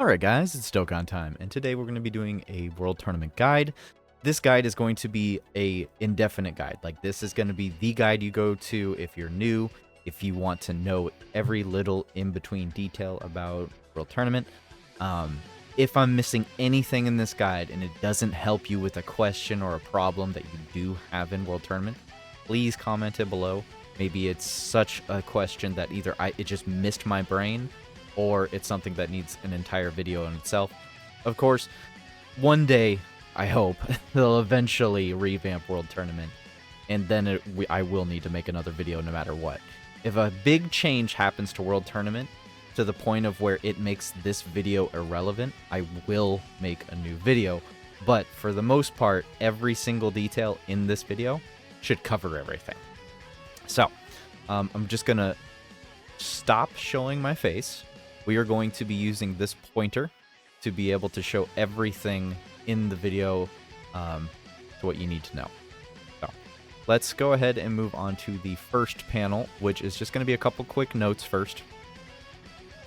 Alright guys, it's Dokkan time, and today we're going to be doing a World Tournament guide. This guide is going to be a indefinite guide. Like, this is going to be the guide you go to if you're new, if you want to know every little in-between detail about World Tournament. If I'm missing anything in this guide and it doesn't help you with a question or a problem that you do have in World Tournament, please comment it below. Maybe it's such a question that either it just missed my brain, or it's something that needs an entire video in itself. Of course, one day, I hope, they'll eventually revamp World Tournament, and then I will need to make another video no matter what. If a big change happens to World Tournament, to the point of where it makes this video irrelevant, I will make a new video. But for the most part, every single detail in this video should cover everything. So, I'm just gonna stop showing my face. We are going to be using this pointer to be able to show everything in the video to what you need to know. So let's go ahead and move on to the first panel, which is just going to be a couple quick notes first.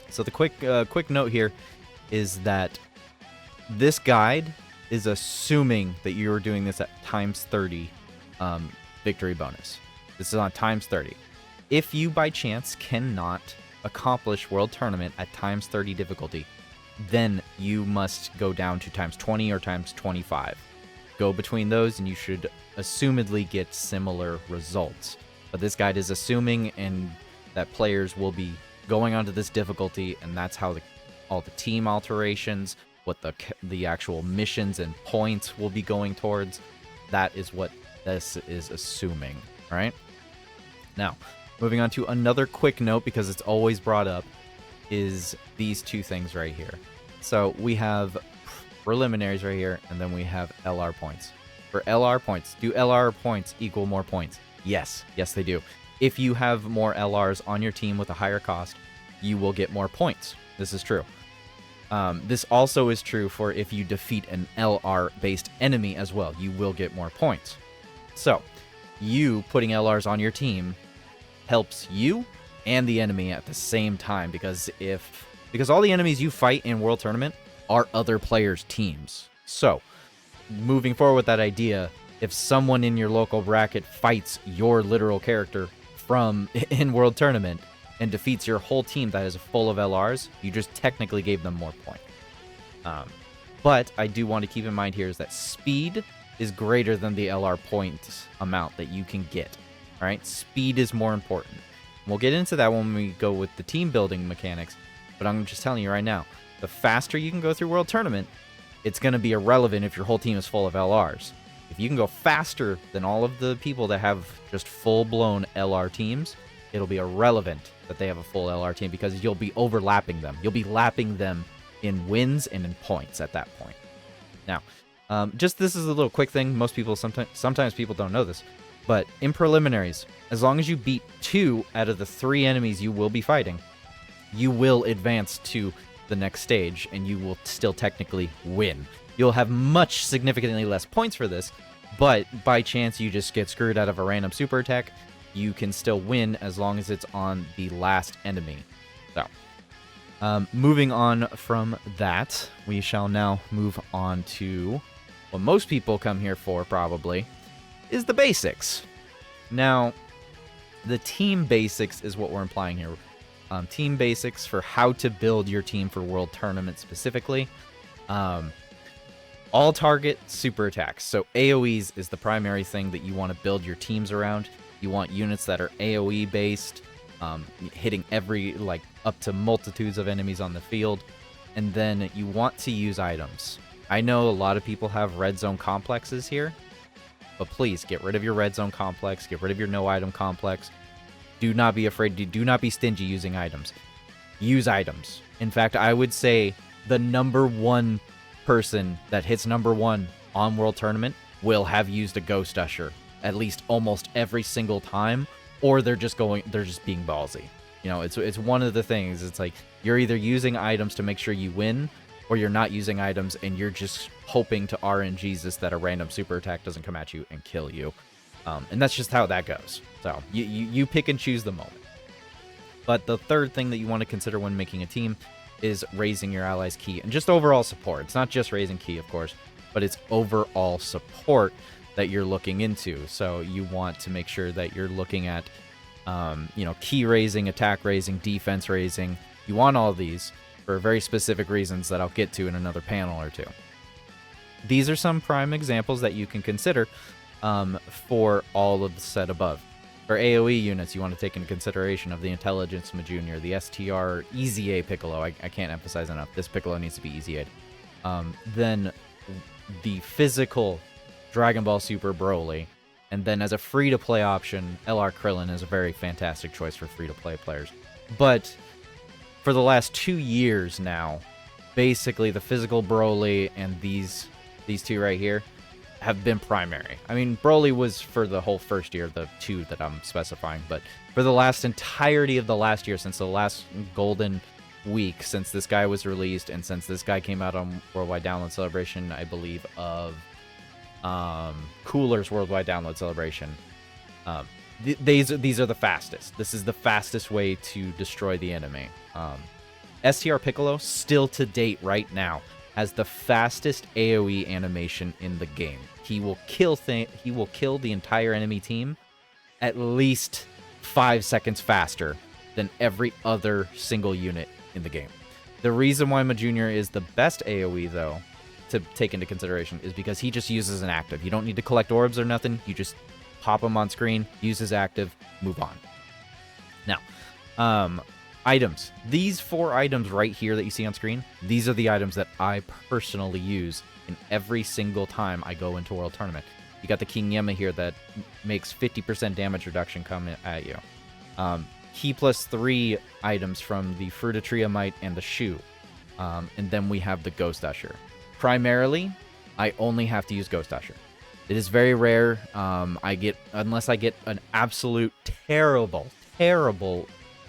So the quick note here is that this guide is assuming that you are doing this at times 30 victory bonus. This is on times 30. If you by chance cannot accomplish World Tournament at times 30 difficulty, then you must go down to times 20 or times 25. Go between those and you should assumedly get similar results. But this guide is assuming that players will be going onto this difficulty, and that's how all the team alterations, what the actual missions and points will be going towards. That is what this is assuming, all right? Now, moving on to another quick note, because it's always brought up, is these two things right here. So we have preliminaries right here, and then we have LR points. For LR points, do LR points equal more points? Yes. Yes, they do. If you have more LRs on your team with a higher cost, you will get more points. This is true. This also is true for if you defeat an LR-based enemy as well. You will get more points. So, you putting LRs on your team helps you and the enemy at the same time, because all the enemies you fight in World Tournament are other players' teams. So, moving forward with that idea, if someone in your local bracket fights your literal character in World Tournament and defeats your whole team that is full of LRs, you just technically gave them more points. But I do want to keep in mind here is that speed is greater than the LR points amount that you can get. All right, speed is more important. We'll get into that when we go with the team building mechanics, but I'm just telling you right now, the faster you can go through World Tournament, it's going to be irrelevant if your whole team is full of LRs. If you can go faster than all of the people that have just full-blown LR teams, it'll be irrelevant that they have a full LR team, because you'll be overlapping them. You'll be lapping them in wins and in points at that point. Now, this is a little quick thing. Most people, sometimes people don't know this, but in preliminaries, as long as you beat 2 out of the 3 enemies you will be fighting, you will advance to the next stage, and you will still technically win. You'll have much significantly less points for this, but by chance you just get screwed out of a random super attack, you can still win as long as it's on the last enemy. So, moving on from that, we shall now move on to what most people come here for, probably, is the basics. Now, the team basics is what we're implying here. Team basics for how to build your team for World Tournament specifically. All target super attacks. So AoEs is the primary thing that you want to build your teams around. You want units that are AoE based, hitting up to multitudes of enemies on the field. And then you want to use items. I know a lot of people have red zone complexes here, but please get rid of your red zone complex, get rid of your no item complex. Do not be afraid, do not be stingy using items. Use items. In fact, I would say the #1 person that hits #1 on World Tournament will have used a Ghost Usher at least almost every single time, or they're just being ballsy. You know, it's one of the things. It's like you're either using items to make sure you win, or you're not using items and you're just hoping to RNGesus that a random super attack doesn't come at you and kill you. And that's just how that goes. So you pick and choose the moment. But the third thing that you want to consider when making a team is raising your allies' ki and just overall support. It's not just raising ki, of course, but it's overall support that you're looking into. So you want to make sure that you're looking at, you know, ki raising, attack raising, defense raising. You want all these for very specific reasons that I'll get to in another panel or two. These are some prime examples that you can consider for all of the set above. For AoE units, you want to take into consideration of the Intelligence Majunior, the STR EZA Piccolo. I can't emphasize enough. This Piccolo needs to be EZA'd. Then the physical Dragon Ball Super Broly. And then as a free-to-play option, LR Krillin is a very fantastic choice for free-to-play players. But for the last 2 years now, basically the physical Broly and these two right here have been primary. I mean, Broly was for the whole first year, the 2 that I'm specifying, but for the last entirety of the last year, since the last golden week, since this guy was released, and since this guy came out on Worldwide Download Celebration, I believe, of Cooler's Worldwide Download Celebration, these are the fastest. This is the fastest way to destroy the enemy. STR Piccolo, still to date right now, has the fastest AoE animation in the game. He will kill the entire enemy team at least 5 seconds faster than every other single unit in the game. The reason why Majunior is the best AoE, though, to take into consideration, is because he just uses an active. You don't need to collect orbs or nothing. You just pop him on screen, use his active, move on. Now, items. These 4 items right here that you see on screen, these are the items that I personally use in every single time I go into World Tournament. You got the King Yemma here that makes 50% damage reduction coming at you. Ki plus 3 items from the Fruitatria Might and the Shoe. And then we have the Ghost Usher. Primarily, I only have to use Ghost Usher. It is very rare. Unless I get an absolute terrible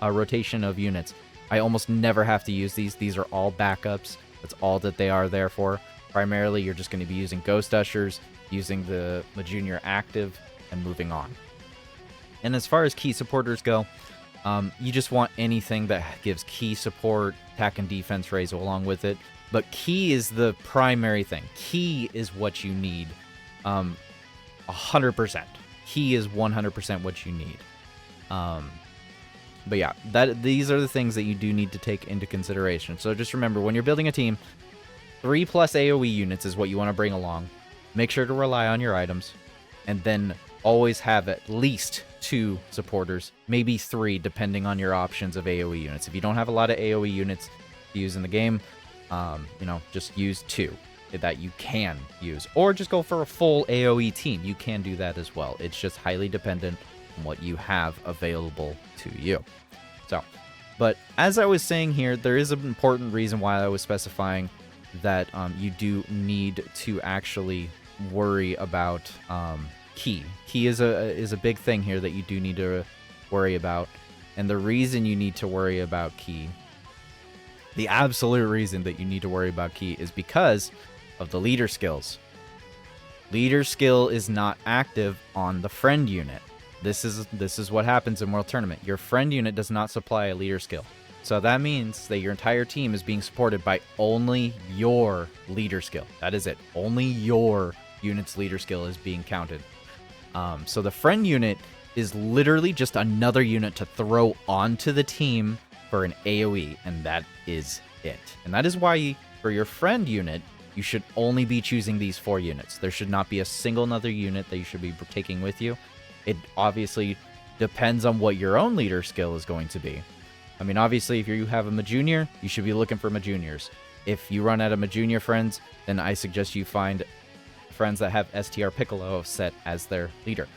rotation of units, I almost never have to use these. These are all backups. That's all that they are there for. Primarily, you're just going to be using Ghost Ushers, using the Majunior active, and moving on. And as far as ki supporters go, you just want anything that gives ki support, attack and defense raise along with it. But ki is the primary thing. Ki is what you need 100%. Ki is 100% what you need. But yeah, these are the things that you do need to take into consideration. So just remember, when you're building a team, 3+ AoE units is what you want to bring along. Make sure to rely on your items, and then always have at least 2 supporters, maybe 3, depending on your options of AoE units. If you don't have a lot of AoE units to use in the game, you know, just use 2 that you can use, or just go for a full AoE team. You can do that as well. It's just highly dependent on what you have available to you. So, but as I was saying here, there is an important reason why I was specifying that you do need to actually worry about ki. Ki is a big thing here that you do need to worry about, and the reason you need to worry about ki, the absolute reason that you need to worry about ki, is because of the leader skills. Leader skill is not active on the friend unit. This is what happens in World Tournament. Your friend unit does not supply a leader skill. So that means that your entire team is being supported by only your leader skill. That is it. Only your unit's leader skill is being counted. So the friend unit is literally just another unit to throw onto the team for an AoE, and that is it. And that is why for your friend unit, you should only be choosing these 4 units. There should not be a single other unit that you should be taking with you. It obviously depends on what your own leader skill is going to be. I mean, obviously, if you have a Majunior, you should be looking for Majuniors. If you run out of Majunior friends, then I suggest you find friends that have STR Piccolo set as their leader.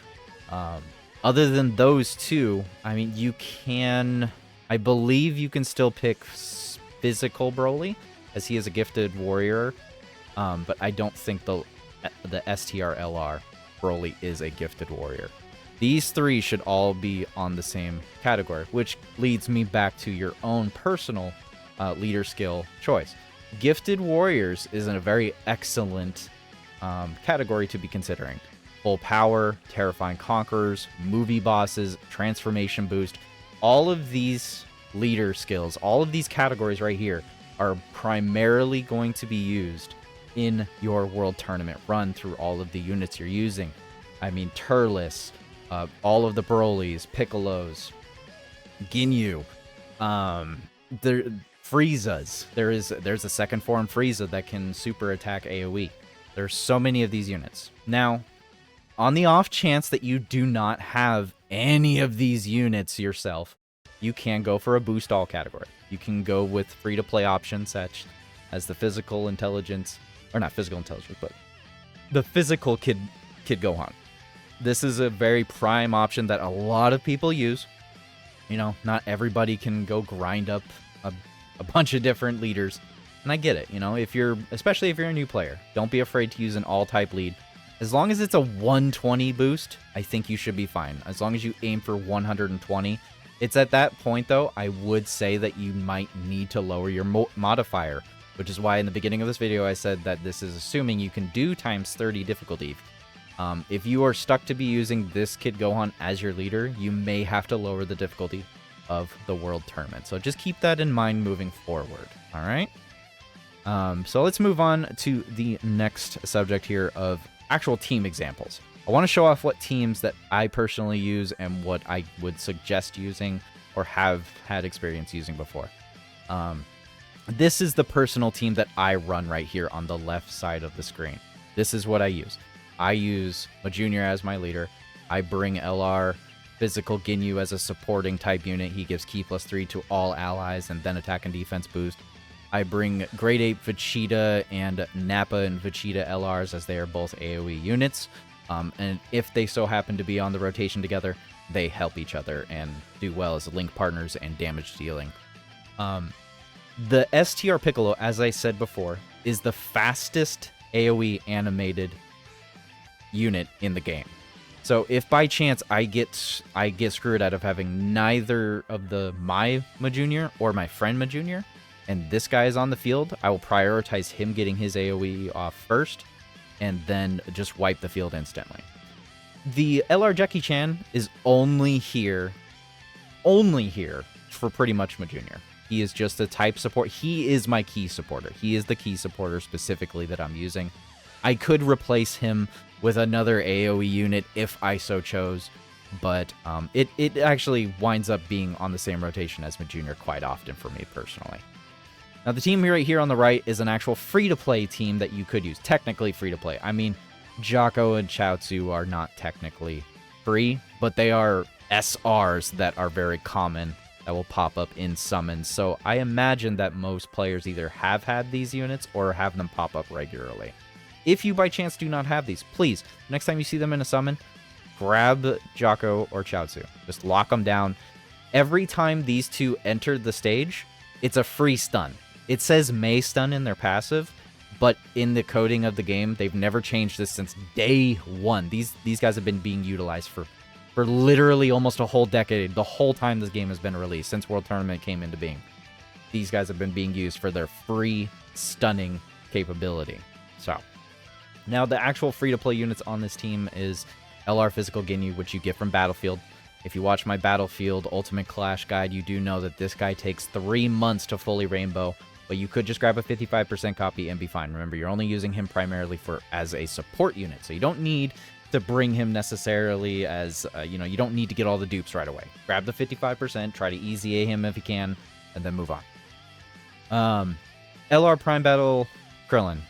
Other than those 2, I mean, you can... I believe you can still pick physical Broly, as he is a gifted warrior, but I don't think the STR LR Broly is a gifted warrior. These 3 should all be on the same category, which leads me back to your own personal leader skill choice. Gifted warriors is a very excellent category to be considering. Full power, terrifying conquerors, movie bosses, transformation boost. All of these leader skills, all of these categories right here are primarily going to be used in your world tournament run through all of the units you're using. I mean, Turles, all of the Brolys, Piccolos, Ginyu, the Friezas. There's a second form Frieza that can super attack AoE. There's so many of these units. Now, on the off chance that you do not have any of these units yourself, you can go for a boost all category. You can go with free-to-play options such as the physical intelligence, or not physical intelligence, but the physical Kid Gohan. This is a very prime option that a lot of people use. You know, not everybody can go grind up a bunch of different leaders, and I get it. You know, especially if you're a new player, don't be afraid to use an all-type lead. As long as it's a 120 boost, I think you should be fine. As long as you aim for 120. It's at that point, though, I would say that you might need to lower your modifier, which is why in the beginning of this video I said that this is assuming you can do times 30 difficulty. If you are stuck to be using this Kid Gohan as your leader, you may have to lower the difficulty of the World Tournament. So just keep that in mind moving forward, all right? So let's move on to the next subject here of actual team examples. I want to show off what teams that I personally use and what I would suggest using or have had experience using before. This is the personal team that I run right here on the left side of the screen. This is what I use. I use a Junior as my leader. I bring LR Physical Ginyu as a supporting type unit. He gives Ki +3 to all allies and then attack and defense boost. I bring Grade 8 Vegeta and Nappa and Vegeta LRs as they are both AoE units. And if they so happen to be on the rotation together, they help each other and do well as link partners and damage dealing. The STR Piccolo, as I said before, is the fastest AoE animated unit in the game. So if by chance I get screwed out of having neither of my Majunior or my friend Majunior, and this guy is on the field, I will prioritize him getting his AoE off first, and then just wipe the field instantly. The LR Jackie Chan is only here for pretty much Majunior. He is just a type support. He is my key supporter. He is the key supporter specifically that I'm using. I could replace him with another AoE unit if I so chose, but it actually winds up being on the same rotation as Majunior quite often for me personally. Now, the team right here on the right is an actual free-to-play team that you could use. Technically free-to-play. I mean, Jaco and Chaozu are not technically free, but they are SRs that are very common that will pop up in summons. So I imagine that most players either have had these units or have them pop up regularly. If you by chance do not have these, please, next time you see them in a summon, grab Jaco or Chaozu. Just lock them down. Every time these two enter the stage, it's a free stun. It says may stun in their passive, but in the coding of the game, they've never changed this since day one. These guys have been being utilized for literally almost a whole decade, the whole time this game has been released, since World Tournament came into being. These guys have been being used for their free stunning capability. So, now the actual free-to-play units on this team is LR Physical Ginyu, which you get from Battlefield. If you watch my Battlefield Ultimate Clash guide, you do know that this guy takes 3 months to fully rainbow, but you could just grab a 55% copy and be fine. Remember, you're only using him primarily as a support unit, so you don't need to bring him necessarily as, you don't need to get all the dupes right away. Grab the 55%, try to easy A him if you can, and then move on. LR Prime Battle Krillin.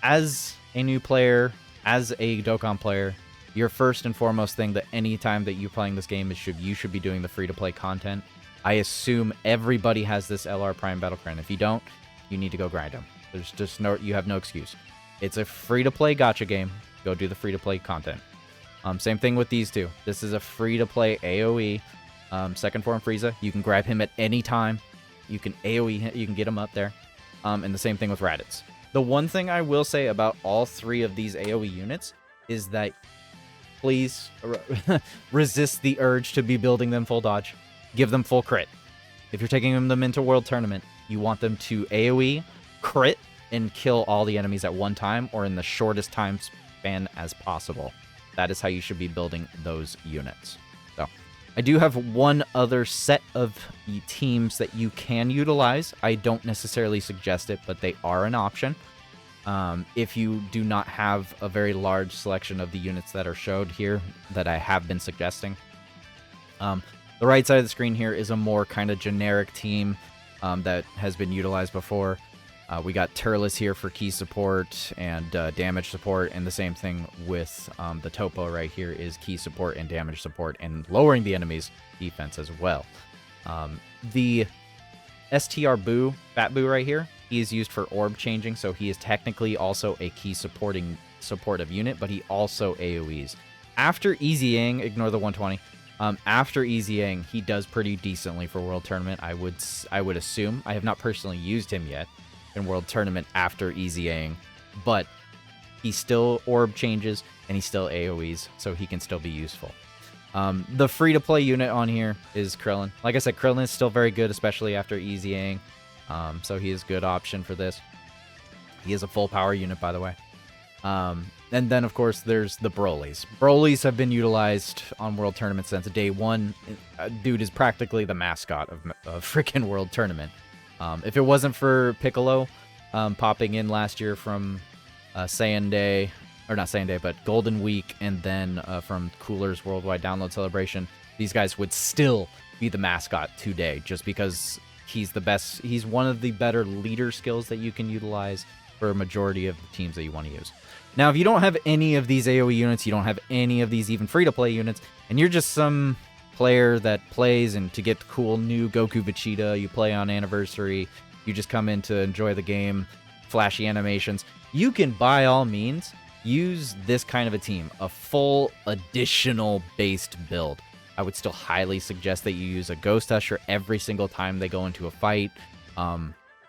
As a new player, as a Dokkan player, your first and foremost thing that any time that you're playing this game is you should be doing the free-to-play content. I assume everybody has this LR Prime Battle Crown. If you don't, you need to go grind them. There's just you have no excuse. It's a free-to-play gacha game. Go do the free-to-play content. Same thing with these two. This is a free-to-play AoE. Second form Frieza. You can grab him at any time. You can AoE, you can get him up there. And the same thing with Raditz. The one thing I will say about all three of these AoE units is that please resist the urge to be building them full dodge. Give them full crit. If you're taking them into World Tournament, you want them to AoE, crit, and kill all the enemies at one time or in the shortest time span as possible. That is how you should be building those units. So, I do have one other set of teams that you can utilize. I don't necessarily suggest it, but they are an option. If you do not have a very large selection of the units that are showed here that I have been suggesting. The right side of the screen here is a more kind of generic team that has been utilized before. We got Turles here for key support and damage support, and the same thing with the Topo right here is key support and damage support and lowering the enemy's defense as well. The STR Boo, Bat Boo right here, he is used for orb changing, so he is technically also a key supportive unit, but he also AoEs. After EZAing, ignore the 120, after EZAing, he does pretty decently for World Tournament, I would assume. I have not personally used him yet in World Tournament after EZAing, but he still orb changes and he still AoEs, so he can still be useful. The free-to-play unit on here is Krillin. Like I said, Krillin is still very good, especially after EZAing, so he is a good option for this. He is a full power unit, by the way. And then, of course, there's the Brolys. Brolys have been utilized on World Tournament since day one. Dude is practically the mascot of freaking World Tournament. If it wasn't for Piccolo popping in last year from Saiyan Day, or not Saiyan Day, but Golden Week, and then from Cooler's Worldwide Download Celebration, these guys would still be the mascot today, just because he's the best. He's one of the better leader skills that you can utilize for a majority of the teams that you want to use. Now, if you don't have any of these AoE units, you don't have any of these even free-to-play units, and you're just some player that plays and to get the cool new Goku Vegeta, you play on Anniversary, you just come in to enjoy the game, flashy animations, you can by all means use this kind of a team, a full additional based build. I would still highly suggest that you use a Ghost Usher every single time they go into a fight.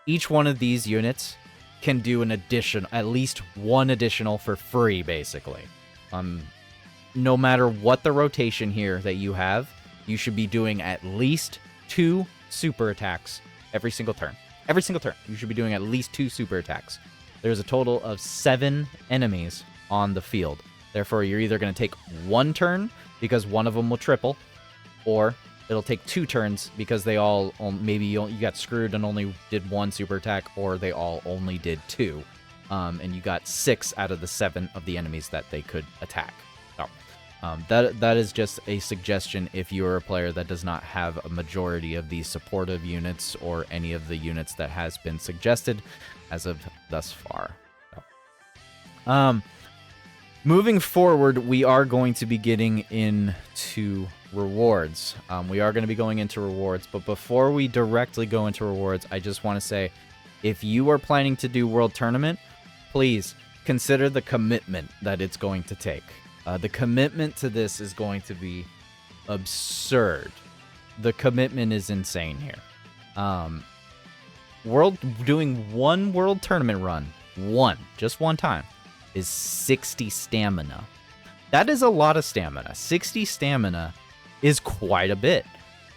Each one of these units can do an addition, at least one additional for free, basically. No matter what the rotation here that you have, you should be doing at least 2 super attacks every single turn. Every single turn, you should be doing at least 2 super attacks. There's a total of 7 enemies on the field. Therefore, you're either going to take 1 turn because one of them will triple, or it'll take 2 turns because they all, maybe you got screwed and only did 1 super attack, or they all only did 2. And you got 6 out of the 7 of the enemies that they could attack. That is just a suggestion if you're a player that does not have a majority of these supportive units or any of the units that has been suggested as of thus far. Moving forward, we are going to be getting into rewards. We are going to be going into rewards, but before we directly go into rewards, I just want to say, if you are planning to do World Tournament, please consider the commitment that it's going to take. The commitment to this is going to be absurd. The commitment is insane here. Doing 1 World Tournament run, just one time, is 60 stamina. That is a lot of stamina. 60 stamina is quite a bit.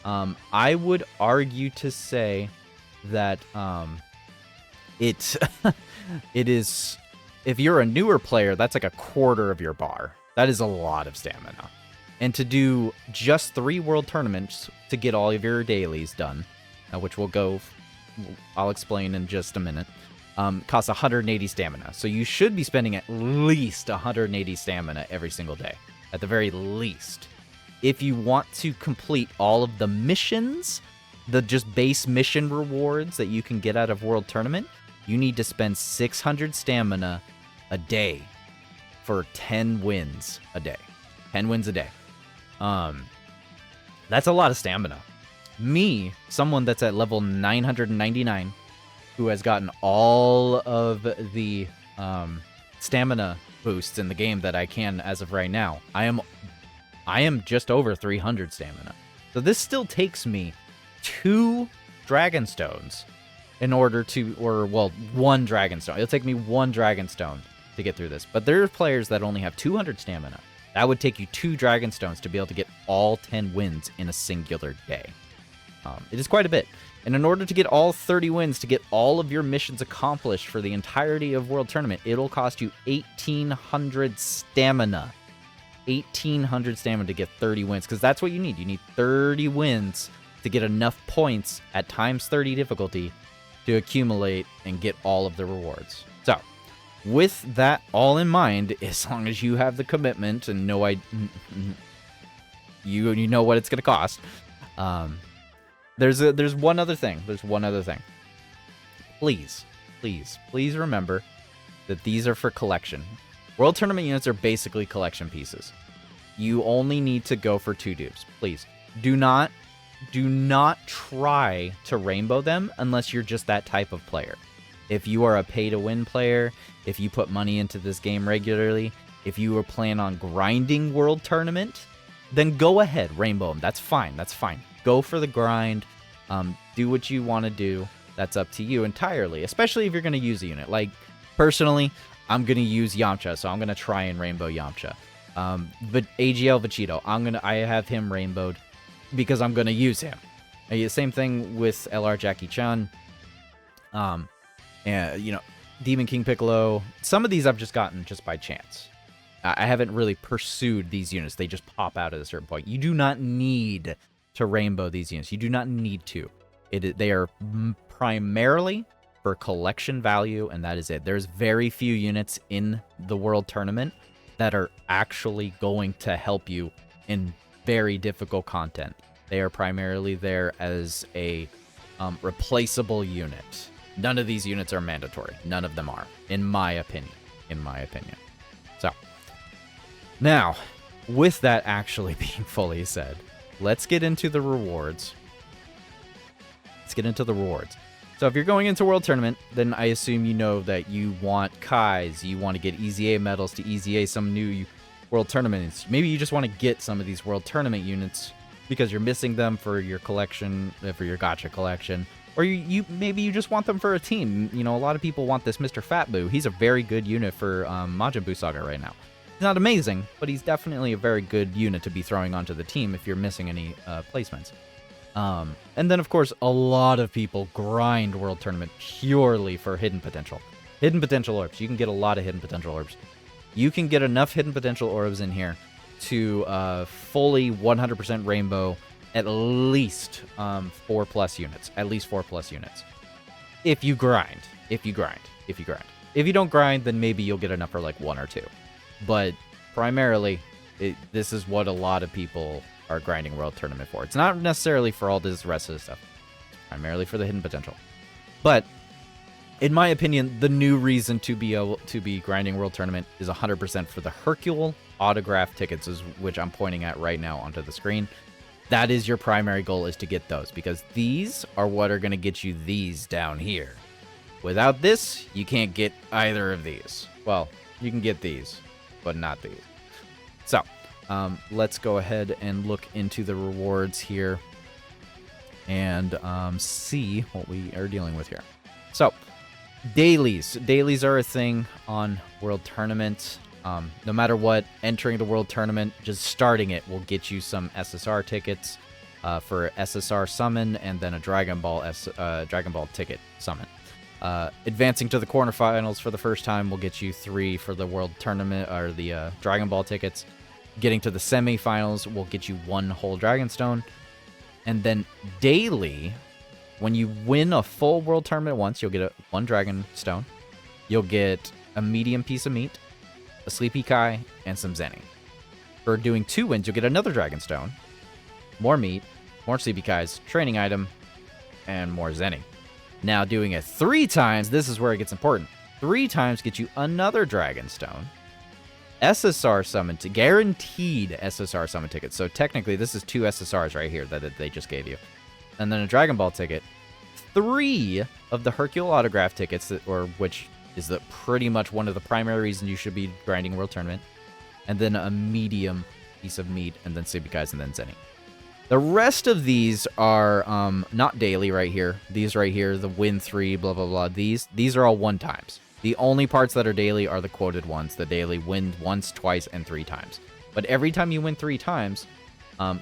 I would argue to say that it is, if you're a newer player, that's like a quarter of your bar. That is a lot of stamina. And to do just 3 World Tournaments to get all of your dailies done, which I'll explain in just a minute, costs 180 stamina. So you should be spending at least 180 stamina every single day, at the very least. If you want to complete all of the missions, the just base mission rewards that you can get out of World Tournament, you need to spend 600 stamina a day for 10 wins a day. 10 wins a day. That's a lot of stamina. Me, someone that's at level 999, who has gotten all of the stamina boosts in the game that I can as of right now, I am just over 300 stamina. So this still takes me 2 Dragonstones in order to, or well, 1 Dragonstone. It'll take me 1 Dragonstone to get through this. But there are players that only have 200 stamina. That would take you 2 Dragonstones to be able to get all 10 wins in a singular day. It is quite a bit. And in order to get all 30 wins, to get all of your missions accomplished for the entirety of World Tournament, it'll cost you 1,800 stamina. 1,800 stamina to get 30 wins, because that's what you need. You need 30 wins to get enough points at times 30 difficulty to accumulate and get all of the rewards. So, with that all in mind, as long as you have the commitment and you know what it's going to cost, there's one other thing. Please remember that these are for collection. World Tournament units are basically collection pieces. You only need to go for 2 dupes. Please, do not try to rainbow them unless you're just that type of player. If you are a pay-to-win player, if you put money into this game regularly, if you were planning on grinding World Tournament, then go ahead, rainbow them. That's fine. Go for the grind. Do what you want to do. That's up to you entirely, especially if you're going to use a unit. Like, personally, I'm going to use Yamcha, so I'm going to try and rainbow Yamcha. But AGL Vegito, I have him rainbowed because I'm going to use him. Same thing with LR Jackie Chan. And, Demon King Piccolo. Some of these I've just gotten just by chance. I haven't really pursued these units. They just pop out at a certain point. You do not need to rainbow these units. You do not need to. They are primarily for collection value, and that is it. There's very few units in the World Tournament that are actually going to help you in very difficult content. They are primarily there as a replaceable unit. None of these units are mandatory. None of them are, in my opinion. So, now, with that actually being fully said, let's get into the rewards. So if you're going into World Tournament, then I assume you know that you want Kais, you want to get EZA medals to EZA some new World Tournaments. Maybe you just want to get some of these World Tournament units because you're missing them for your collection, for your gacha collection. Or maybe you just want them for a team. A lot of people want this Mr. Fat Boo. He's a very good unit for Majin Buu Saga right now. He's not amazing, but he's definitely a very good unit to be throwing onto the team if you're missing any placements. And then, of course, a lot of people grind World Tournament purely for hidden potential. Hidden potential orbs. You can get a lot of hidden potential orbs. You can get enough hidden potential orbs in here to fully 100% rainbow at least 4+ units. At least 4+ units. If you grind. If you don't grind, then maybe you'll get enough for like 1 or 2. But primarily, this is what a lot of people are grinding World Tournament for. It's not necessarily for all this rest of the stuff. It's primarily for the hidden potential. But in my opinion, the new reason to be able to be grinding World Tournament is 100% for the Hercule autograph tickets, which I'm pointing at right now onto the screen. That is your primary goal, is to get those, because these are what are going to get you these down here. Without this, you can't get either of these. Well, you can get these, but not these. So, let's go ahead and look into the rewards here and see what we are dealing with here. So, dailies. Dailies are a thing on World Tournament. No matter what, entering the World Tournament, just starting it will get you some SSR tickets for SSR summon, and then a Dragon Ball ticket summon. Advancing to the quarterfinals for the first time will get you 3 for the World Tournament, or the Dragon Ball tickets. Getting to the semifinals will get you 1 whole Dragonstone. And then daily, when you win a full World Tournament once, you'll get 1 Dragonstone. You'll get a medium piece of meat, a Sleepy Kai, and some Zenny. For doing 2 wins, you'll get another Dragonstone, more meat, more Sleepy Kais, training item, and more Zenny. Now, doing it 3 times, this is where it gets important. 3 times gets you another Dragonstone, SSR summon, guaranteed SSR summon tickets. So technically, this is 2 SSRs right here that they just gave you. And then a Dragon Ball ticket. 3 of the Hercule autograph tickets, which is pretty much one of the primary reasons you should be grinding World Tournament. And then a medium piece of meat, and then Sleepy Kais, and then Zenny. The rest of these are not daily right here. These right here, the win 3, blah, blah, blah. These are all 1 times. The only parts that are daily are the quoted ones. The daily win once, twice, and 3 times. But every time you win 3 times,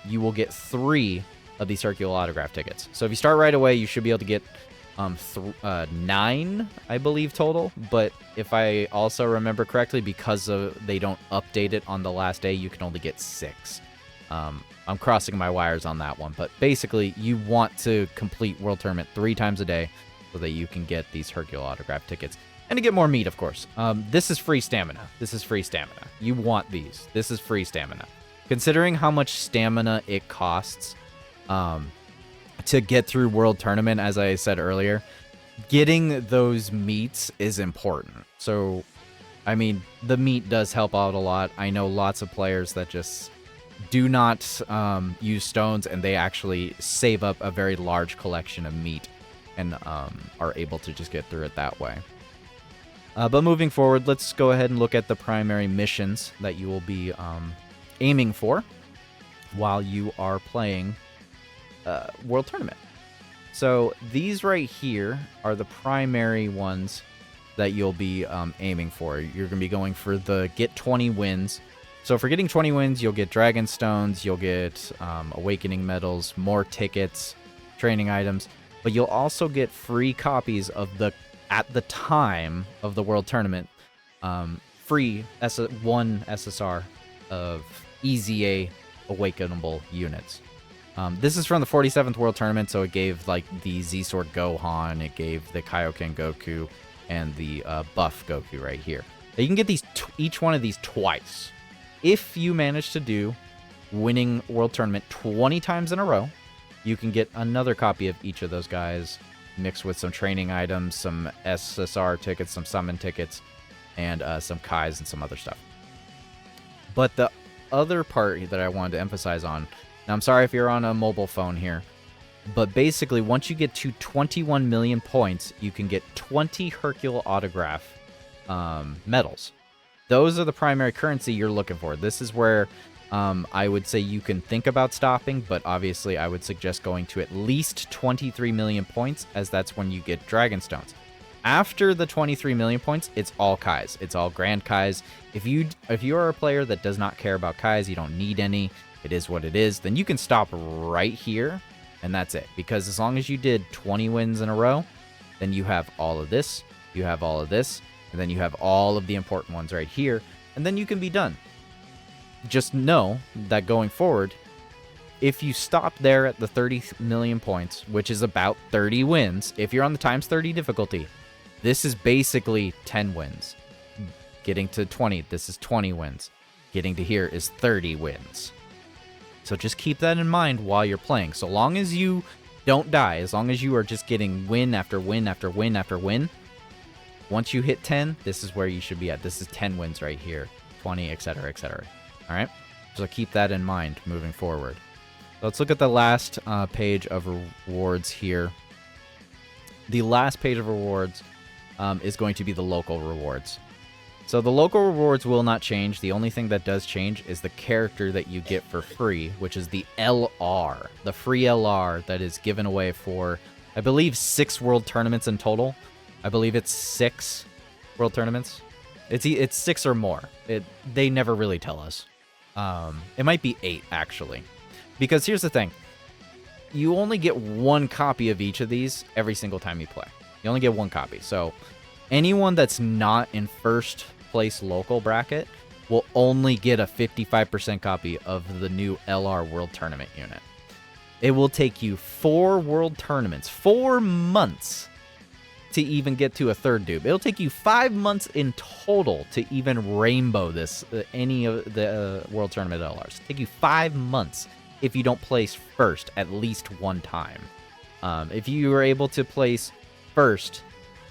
you will get 3 of these Hercule autograph tickets. So if you start right away, you should be able to get 9, I believe, total. But if I also remember correctly, because they don't update it on the last day, you can only get 6. I'm crossing my wires on that one. But basically, you want to complete World Tournament 3 times a day so that you can get these Hercule autograph tickets. And to get more meat, of course. This is free stamina. This is free stamina. You want these. This is free stamina. Considering how much stamina it costs to get through World Tournament, as I said earlier, getting those meats is important. So, I mean, the meat does help out a lot. I know lots of players that just do not use stones, and they actually save up a very large collection of meat and are able to just get through it that way. But moving forward, let's go ahead and look at the primary missions that you will be aiming for while you are playing World Tournament. So these right here are the primary ones that you'll be aiming for. You're going to be going for the get 20 wins. So for getting 20 wins, you'll get Dragon Stones, you'll get Awakening Medals, more tickets, training items, but you'll also get free copies of the, at the time of the World Tournament, free one SSR of EZA awakenable units. This is from the 47th World Tournament, so it gave like the Z-Sword Gohan, it gave the Kaioken Goku, and the buff Goku right here. Now you can get these each one of these twice. If you manage to do winning World Tournament 20 times in a row, you can get another copy of each of those guys, mixed with some training items, some SSR tickets, some summon tickets, and some Kais and some other stuff. But the other part that I wanted to emphasize on, now I'm sorry if you're on a mobile phone here, but basically once you get to 21 million points, you can get 20 Hercule autograph medals. Those are the primary currency you're looking for. This is where I would say you can think about stopping, but obviously I would suggest going to at least 23 million points, as that's when you get Dragon Stones. After the 23 million points, it's all Kais. It's all Grand Kais. If you are a player that does not care about Kais, you don't need any, it is what it is, then you can stop right here, and that's it. Because as long as you did 20 wins in a row, then you have all of this, you have all of this, and then you have all of the important ones right here, and then you can be done. Just know that going forward, if you stop there at the 30 million points, which is about 30 wins, if you're on the times 30 difficulty, this is basically 10 wins. Getting to 20, this is 20 wins. Getting to here is 30 wins. So just keep that in mind while you're playing. So long as you don't die, as long as you are just getting win after win after win after win, once you hit 10, this is where you should be at. This is 10 wins right here, 20, etc., etc. All right? So keep that in mind moving forward. Let's look at the last page of rewards here. The last page of rewards is going to be the local rewards. So the local rewards will not change. The only thing that does change is the character that you get for free, which is the LR, the free LR that is given away for, I believe, 6 world tournaments in total. I believe it's 6 world tournaments. It's 6 or more. They never really tell us. It might be 8, actually. Because here's the thing. You only get 1 copy of each of these every single time you play. You only get 1 copy. So anyone that's not in first place local bracket will only get a 55% copy of the new LR World Tournament unit. It will take you 4 world tournaments, 4 months to even get to a third dupe. It'll take you 5 months in total to even rainbow this, any of the World Tournament LRs. It'll take you 5 months if you don't place first at least 1 time. If you are able to place first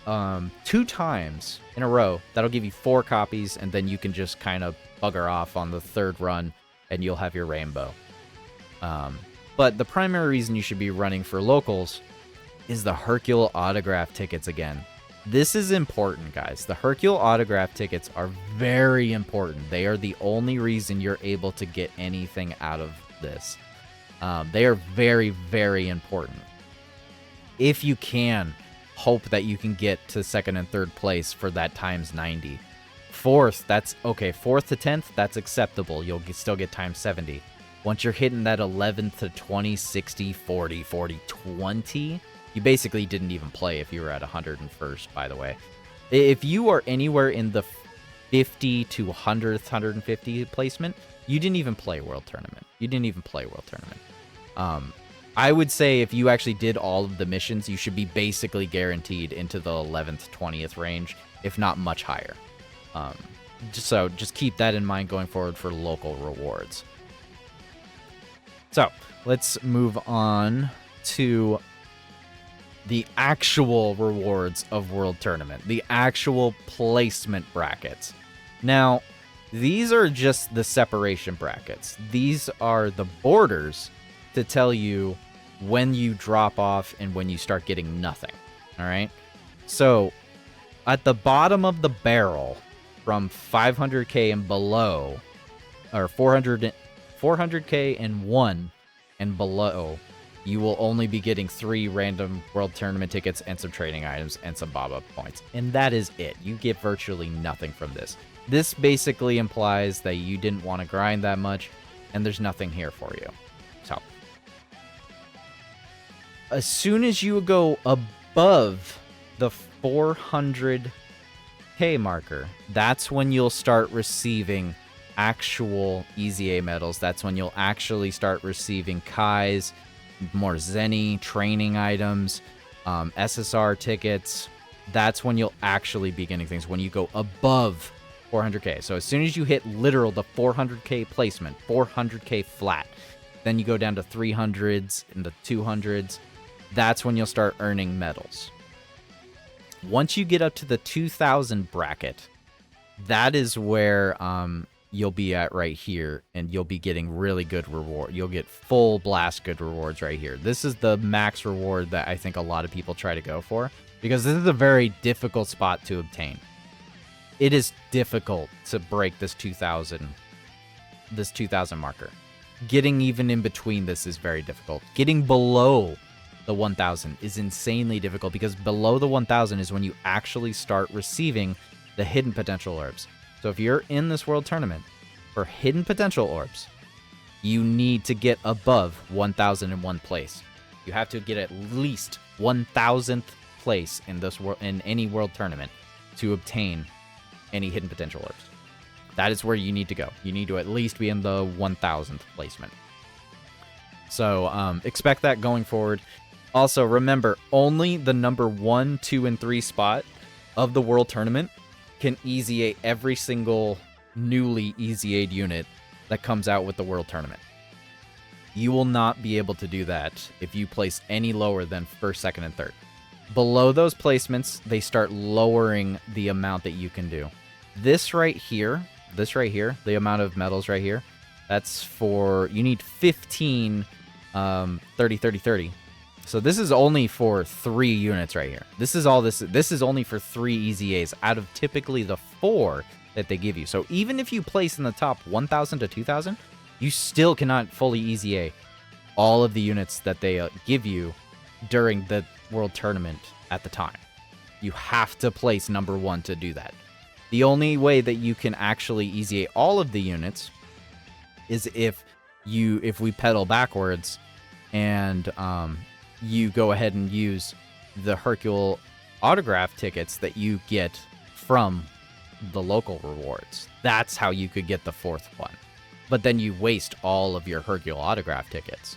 2 times in a row, that'll give you 4 copies, and then you can just kind of bugger off on the 3rd run, and you'll have your rainbow. But the primary reason you should be running for locals is the Hercule autograph tickets again. This is important, guys. The Hercule autograph tickets are very important. They are the only reason you're able to get anything out of this. They are very, very important. If you can, hope that you can get to 2nd and 3rd place for that times 90. 4th, that's okay. 4th to 10th, that's acceptable. You'll still get times 70. Once you're hitting that 11th to 20, 60, 40, 40, 20, You basically didn't even play if you were at 101st, by the way. If you are anywhere in the 50 to 100th, 150 placement, you didn't even play World Tournament. You didn't even play World Tournament. I would say if you actually did all of the missions, you should be basically guaranteed into the 11th, 20th range, if not much higher. Just keep that in mind going forward for local rewards. So let's move on to the actual rewards of World Tournament, the actual placement brackets. Now, these are just the separation brackets. These are the borders to tell you when you drop off and when you start getting nothing. All right. So at the bottom of the barrel, from 500k and below, or 400k and 1 and below, you will only be getting 3 random World Tournament tickets and some trading items and some Baba points. And that is it. You get virtually nothing from this. This basically implies that you didn't want to grind that much, and there's nothing here for you. So, as soon as you go above the 400k marker, that's when you'll start receiving actual EZA medals. That's when you'll actually start receiving Kais, more Zenny, training items, SSR tickets. That's when you'll actually be getting things, when you go above 400k. So as soon as you hit literal the 400k placement, 400k flat, then you go down to 300s and the 200s. That's when you'll start earning medals. Once you get up to the 2000 bracket, that is where you'll be at right here, and you'll be getting really good reward. You'll get full blast good rewards right here. This is the max reward that I think a lot of people try to go for, because this is a very difficult spot to obtain. It is difficult to break this 2000 marker. Getting even in between this is very difficult. Getting below the 1000 is insanely difficult, because below the 1000 is when you actually start receiving the hidden potential orbs. So if you're in this World Tournament for hidden potential orbs, you need to get above 1001 place. You have to get at least 1000th place in this in any World Tournament to obtain any hidden potential orbs. That is where you need to go. You need to at least be in the 1000th placement. So expect that going forward. Also, remember, only the number 1, 2, and 3 spot of the World Tournament can EZA every single newly EZA'd unit that comes out with the World Tournament. You will not be able to do that if you place any lower than 1st, 2nd, and 3rd. Below those placements, they start lowering the amount that you can do. This right here, the amount of medals right here, that's for, you need 15 30, 30, 30. So this is only for 3 units right here. This is only for 3 EZAs out of typically the 4 that they give you. So even if you place in the top 1000 to 2000, you still cannot fully EZA all of the units that they give you during the World Tournament at the time. You have to place number 1 to do that. The only way that you can actually EZA all of the units is if we pedal backwards and you go ahead and use the Hercule autograph tickets that you get from the local rewards. That's how you could get the 4th one. But then you waste all of your Hercule autograph tickets.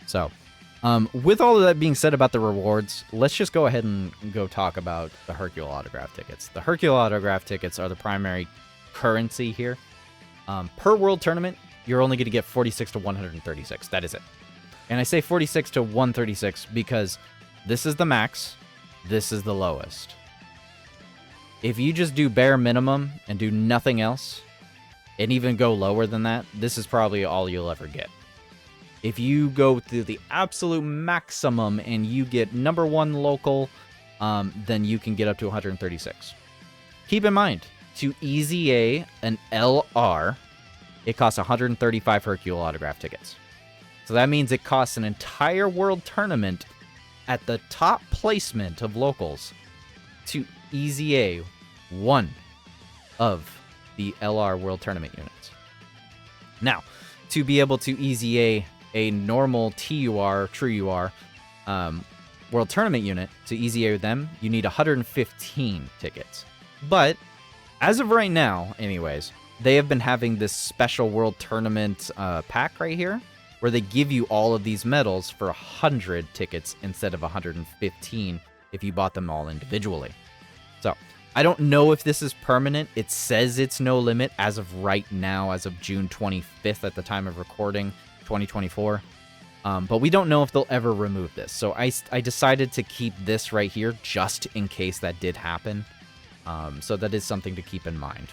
So, with all of that being said about the rewards, let's just go ahead and go talk about the Hercule autograph tickets. The Hercule autograph tickets are the primary currency here. Per World Tournament, you're only going to get 46 to 136. That is it. And I say 46 to 136 because this is the max, this is the lowest. If you just do bare minimum and do nothing else, and even go lower than that, this is probably all you'll ever get. If you go to the absolute maximum and you get number 1 local, then you can get up to 136. Keep in mind, to EZA an LR, it costs 135 Hercule autograph tickets. So that means it costs an entire World Tournament at the top placement of locals to EZA one of the LR World Tournament units. Now, to be able to EZA a normal TUR, true UR, World Tournament unit to EZA them, you need 115 tickets. But as of right now, anyways, they have been having this special World Tournament pack right here, where they give you all of these medals for 100 tickets instead of 115 if you bought them all individually. So, I don't know if this is permanent. It says it's no limit as of right now, as of June 25th at the time of recording, 2024. But we don't know if they'll ever remove this. So I decided to keep this right here just in case that did happen. So that is something to keep in mind.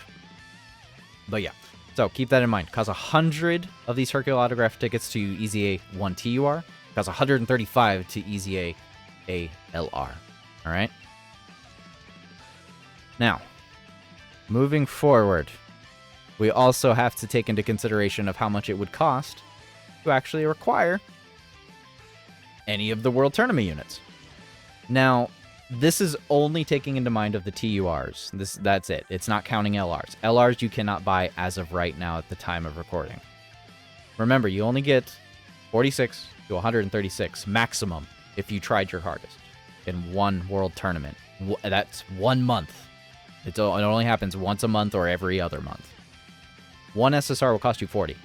But yeah, so keep that in mind. Costs 100 of these Hercule autograph tickets to EZA 1 TUR. Costs 135 to EZA a LR. Alright? Now, moving forward, we also have to take into consideration of how much it would cost to actually require any of the World Tournament units. Now, this is only taking into mind of the TURs. That's it. It's not counting LRs. LRs you cannot buy as of right now at the time of recording. Remember, you only get 46 to 136 maximum if you tried your hardest in one World Tournament. That's 1 month. It only happens once a month or every other month. One SSR will cost you 40.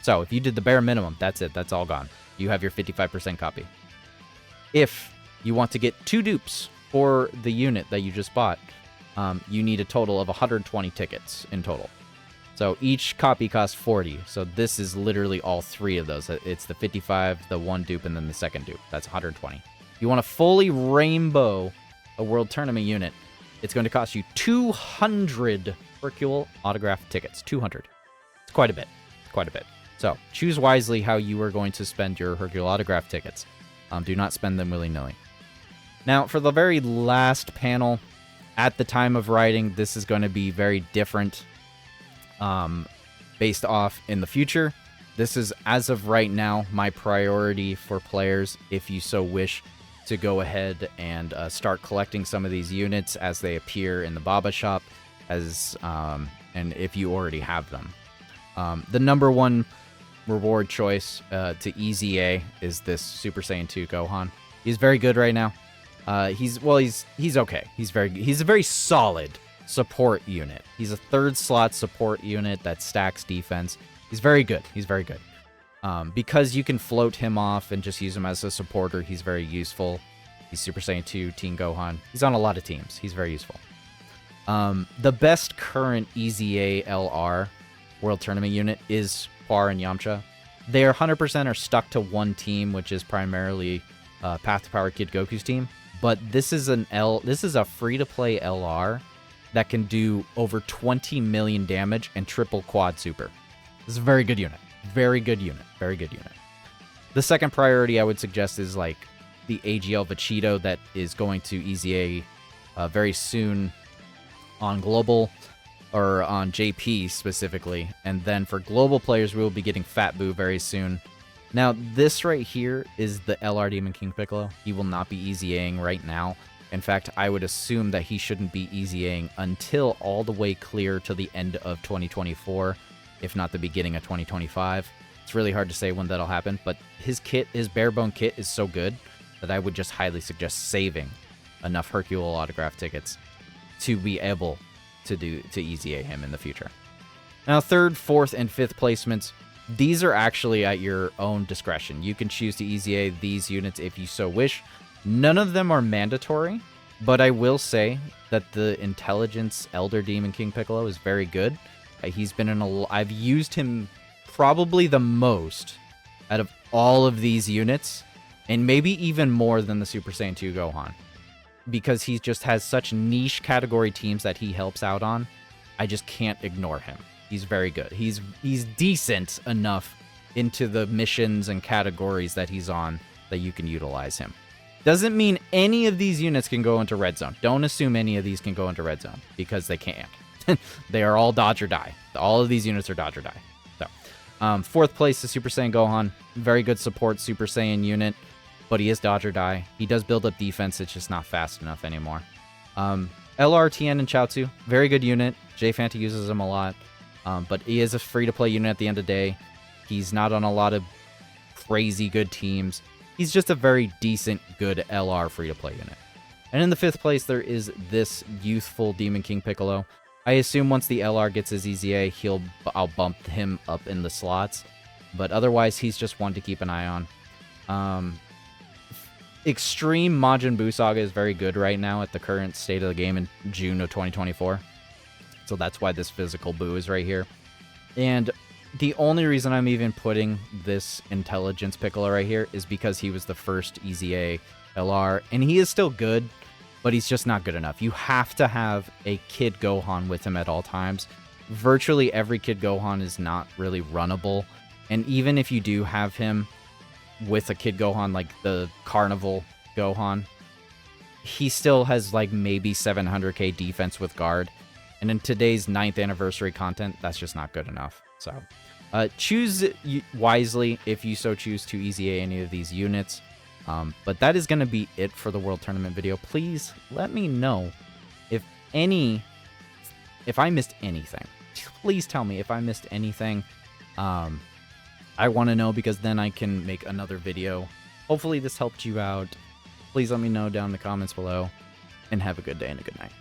So if you did the bare minimum, that's it. That's all gone. You have your 55% copy. If you want to get 2 dupes for the unit that you just bought, you need a total of 120 tickets in total. So each copy costs 40. So this is literally all 3 of those. It's the 55, the 1 dupe, and then the 2nd dupe. That's 120. If you want to fully rainbow a World Tournament unit, it's going to cost you 200 Hercule autograph tickets. 200. It's quite a bit. Quite a bit. So choose wisely how you are going to spend your Hercule autograph tickets. Do not spend them willy-nilly. Now, for the very last panel, at the time of writing, this is going to be very different based off in the future. This is, as of right now, my priority for players, if you so wish, to go ahead and start collecting some of these units as they appear in the Baba shop, and if you already have them. The number one reward choice to EZA is this Super Saiyan 2 Gohan. He's very good right now. He's okay. He's a very solid support unit. He's a 3rd slot support unit that stacks defense. He's very good. He's very good. Because you can float him off and just use him as a supporter, he's very useful. He's Super Saiyan 2, Teen Gohan. He's on a lot of teams. He's very useful. The best current EZA LR World Tournament unit is Par and Yamcha. They are 100% are stuck to one team, which is primarily Path to Power Kid Goku's team. But this is a free-to-play LR that can do over 20 million damage and triple quad super. This is a very good unit. Very good unit. Very good unit. The second priority I would suggest is like the AGL Vegito that is going to EZA very soon on Global, or on JP specifically. And then for global players, we will be getting Fat Boo very soon. Now, this right here is the LR Demon King Piccolo. He will not be EZAing right now. In fact, I would assume that he shouldn't be EZAing until all the way clear to the end of 2024, if not the beginning of 2025. It's really hard to say when that'll happen, but his kit, his barebone kit, is so good that I would just highly suggest saving enough Hercule autograph tickets to be able to EZA him in the future. Now, 3rd, 4th, and 5th placements, these are actually at your own discretion. You can choose to EZA these units if you so wish. None of them are mandatory, but I will say that the Intelligence Elder Demon King Piccolo is very good. He's been in I've used him probably the most out of all of these units, and maybe even more than the Super Saiyan 2 Gohan, because he just has such niche category teams that he helps out on. I just can't ignore him. He's very good. He's decent enough into the missions and categories that he's on that you can utilize him. Doesn't mean any of these units can go into Red Zone. Don't assume any of these can go into Red Zone, because they can't. They are all dodge or die. All of these units are dodge or die. So, 4th place is Super Saiyan Gohan. Very good support Super Saiyan unit, but he is dodge or die. He does build up defense. It's just not fast enough anymore. LR, Tien, and Chaozu, very good unit. J Fanta uses him a lot, but he is a free-to-play unit at the end of the day. He's not on a lot of crazy good teams. he's just a very decent, good LR free-to-play unit. And in the 5th place, there is this youthful Demon King Piccolo. I assume once the LR gets his EZA, I'll bump him up in the slots. But otherwise, he's just one to keep an eye on. Extreme Majin Buu Saga is very good right now at the current state of the game in June of 2024. So that's why this physical Buu is right here. And the only reason I'm even putting this Intelligence Piccolo right here is because he was the first EZA LR. And he is still good, but he's just not good enough. You have to have a Kid Gohan with him at all times. Virtually every Kid Gohan is not really runnable. And even if you do have him with a Kid Gohan, like the Carnival Gohan, he still has like maybe 700k defense with guard. And in today's 9th anniversary content, that's just not good enough. So choose wisely if you so choose to EZA any of these units. But that is going to be it for the World Tournament video. Please let me know if I missed anything. Please tell me if I missed anything. I want to know, because then I can make another video. Hopefully this helped you out. Please let me know down in the comments below, and have a good day and a good night.